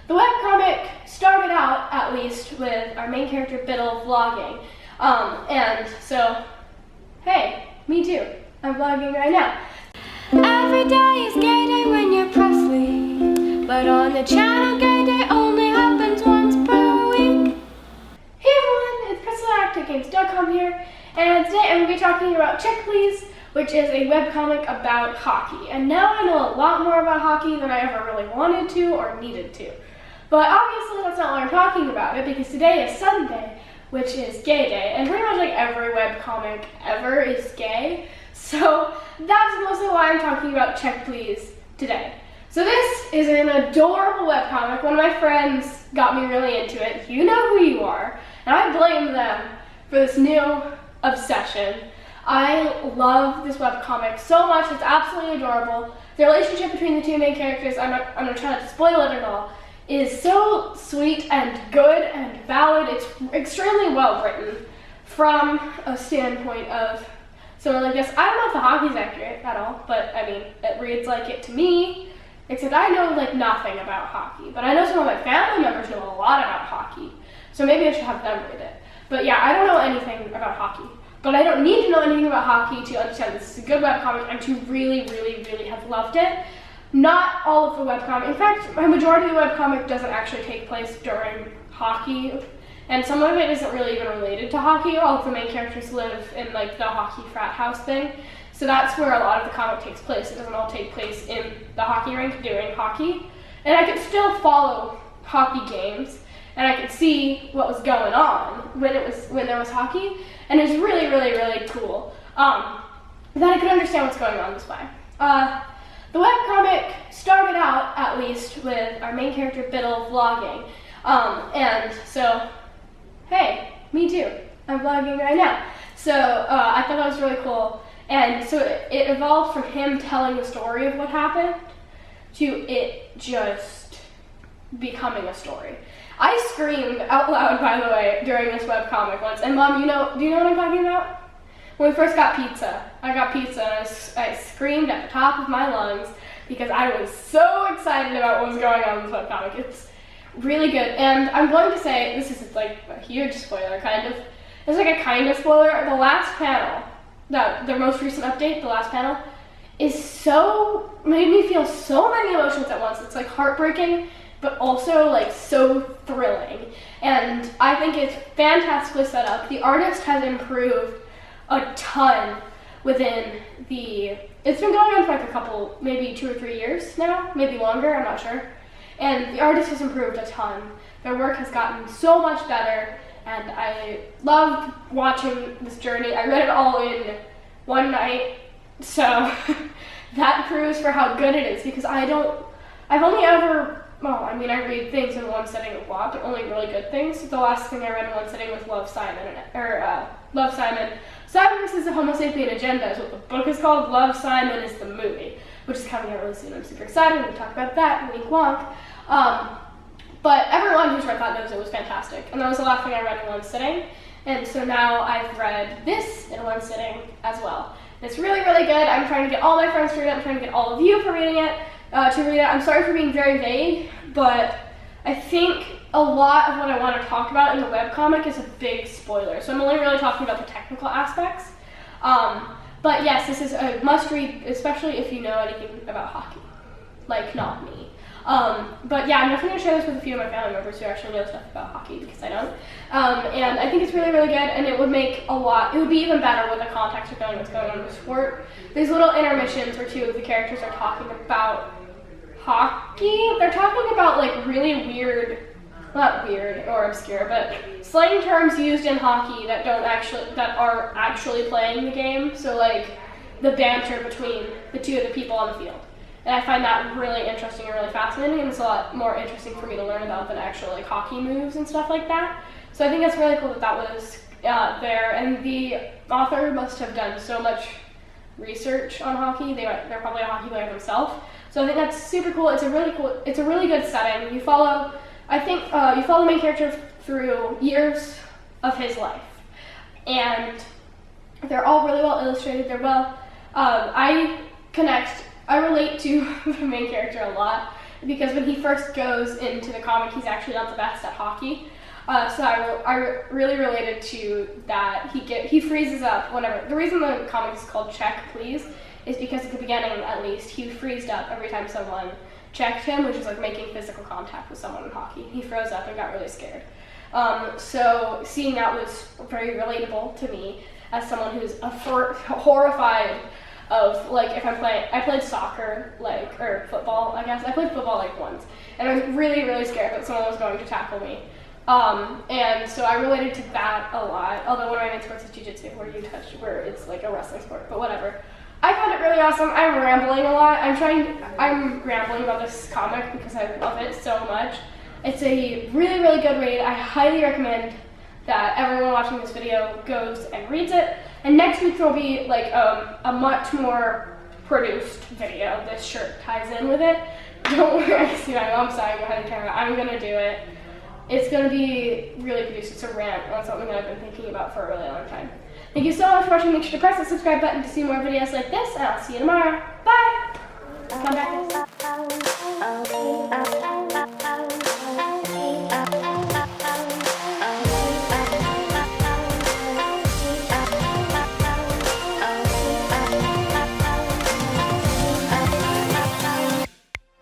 The webcomic started out, at least, with our main character Biddle vlogging. And so, hey, me too. I'm vlogging right now. Every day is gay day when you're Presley, but on the channel gay day only happens once per week. Hey everyone, it's Presleytarian here, and today I'm going to be talking about Check Please, which is a webcomic about hockey. And now I know a lot more about hockey than I ever really wanted to or needed to. But obviously that's not why I'm talking about it, because today is Sunday, which is gay day, and pretty much like every webcomic ever is gay. So that's mostly why I'm talking about Check Please today. So this is an adorable webcomic. One of my friends got me really into it. You know who you are. And I blame them for this new obsession. I love this webcomic so much. It's absolutely adorable. The relationship between the two main characters, I'm not trying to spoil it at all, is so sweet and good and valid. It's extremely well written from a standpoint of someone like this. I don't know if the hockey's accurate at all, but I mean, it reads like it to me, except I know like nothing about hockey. But I know some of my family members know a lot about hockey, so maybe I should have them read it. But yeah, I don't know anything about hockey. But I don't need to know anything about hockey to understand this is a good webcomic and to really have loved it. Not all of the webcomic, in fact, a majority of the webcomic doesn't actually take place during hockey, and some of it isn't really even related to hockey. All of the main characters live in like the hockey frat house thing, so that's where a lot of the comic takes place. It doesn't all take place in the hockey rink doing hockey, and I could still follow hockey games, and I could see what was going on when there was hockey, and it was really cool that I could understand what's going on this way. The webcomic started out, at least, with our main character Biddle vlogging, and so, hey, me too. I'm vlogging right now. So I thought that was really cool, and so it evolved from him telling the story of what happened to it just becoming a story. I screamed out loud, by the way, during this webcomic once, and Mom, do you know what I'm talking about? When we first got pizza, I got pizza and I screamed at the top of my lungs because I was so excited about what was going on in this webcomic. It's really good, and I'm going to say, this is like a huge spoiler, kind of. It's like a kind of spoiler. The last panel, the most recent update, the last panel, made me feel so many emotions at once. It's like heartbreaking, but also like so thrilling. And I think it's fantastically set up. The artist has improved a ton within it's been going on for like a couple, maybe 2 or 3 years now, maybe longer, I'm not sure. And the artist has improved a ton. Their work has gotten so much better, and I loved watching this journey. I read it all in one night, so that proves for how good it is, because I read things in one setting a lot, but only really good things. The last thing I read in one setting was Love, Simon. Simon vs. the Homo Sapien Agenda is what the book is called. Love, Simon is the movie, which is coming out really soon. I'm super excited. We'll talk about that, wink wonk. But everyone who's read that knows it was fantastic. And that was the last thing I read in one sitting. And so now I've read this in one sitting as well. It's really good. I'm trying to get all my friends to read it. I'm trying to get all of you to read it. I'm sorry for being very vague, but I think a lot of what I want to talk about in the webcomic is a big spoiler. So I'm only really talking about the technical aspects. But yes, this is a must-read, especially if you know anything about hockey. Like, not me. But yeah, I'm definitely going to share this with a few of my family members who actually know stuff about hockey, because I don't. And I think it's really good, and it would be even better with the context of knowing what's going on in the sport. These little intermissions where 2 of the characters are talking about hockey. They're talking about like really weird, not weird or obscure, but slang terms used in hockey that are actually playing the game. So like the banter between the 2 of the people on the field. And I find that really interesting and really fascinating, and it's a lot more interesting for me to learn about than actual like hockey moves and stuff like that. So I think that's really cool that was there, and the author must have done so much research on hockey. They're probably a hockey player themselves. So I think that's super cool. It's a really good setting. You follow the main character through years of his life, and they're all really well illustrated. I relate to the main character a lot. because when he first goes into the comic, he's actually not the best at hockey. So I really related to that. He freezes up whenever. The reason the comic is called Check Please is because at the beginning, at least, he freezed up every time someone checked him, which is like making physical contact with someone in hockey. He froze up and got really scared. So seeing that was very relatable to me as someone who's horrified of, like, if I played soccer, like, or football, I guess. I played football like once, and I was really, really scared that someone was going to tackle me. And so I related to that a lot, although one of my main sports is jiu-jitsu, where it's like a wrestling sport, but whatever. I found it really awesome. I'm rambling a lot. I'm rambling about this comic because I love it so much. It's a really, really good read. I highly recommend that everyone watching this video goes and reads it. And next week there'll be like a much more produced video. This shirt ties in with it. Don't worry, I see my mom's side behind the camera. I'm gonna do it. It's gonna be really produced. It's a rant on something that I've been thinking about for a really long time. Thank you so much for watching. Make sure to press the subscribe button to see more videos like this, and I'll see you tomorrow. Bye! Come back.